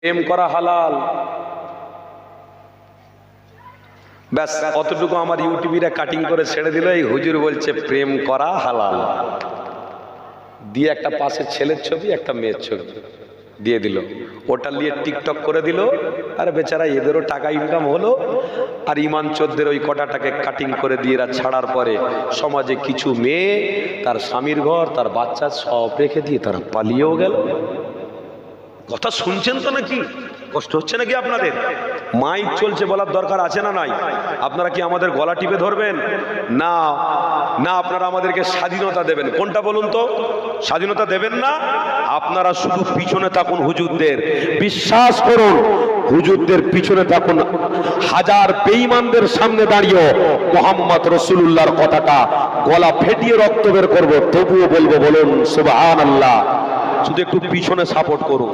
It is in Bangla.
প্রেম করা হালাল, ব্যাস অতটুকু আমার ইউটিউবিরা কাটিং করে ছেড়ে দিল। এই হুজুর বলছে প্রেম করা হালাল, দিয়ে একটা পাশে ছেলের ছবি একটা মেয়ের ছবি দিয়ে দিল, ওটা নিয়ে টিকটক করে দিল। আর বেচারা এদেরও টাকা ইনকাম হলো, আর ইমান চোদ্দের ওই কটাটাকে কাটিং করে দিয়ে এরা ছাড়ার পরে সমাজে কিছু মেয়ে তার স্বামীর ঘর তার বাচ্চা সব রেখে দিয়ে তারা পালিয়েও গেল। কথা শুনছেন তো নাকি? কষ্ট হচ্ছে নাকি আপনাদের? মাইক চলছে, বলার দরকার আছে না নাই? আপনারা কি আমাদের গলা টিপে ধরবেন? না না, আপনারা আমাদেরকে স্বাধীনতা দেবেন। কোনটা বলুন তো? স্বাধীনতা দেবেন না? আপনারা শুধু পিছনে থাকুন হুজুরদের, বিশ্বাস করুন হুজুরদের পিছনে থাকুন। হাজার বেঈমানদের সামনে দাঁড়িয়ে মুহাম্মদ রাসূলুল্লাহর কথাটা গলা ফেটিয়ে রক্ত বের করব, তবুও বলবো বলুন সুবহানাল্লাহ। শুধু একটু পিছনে সাপোর্ট করুন।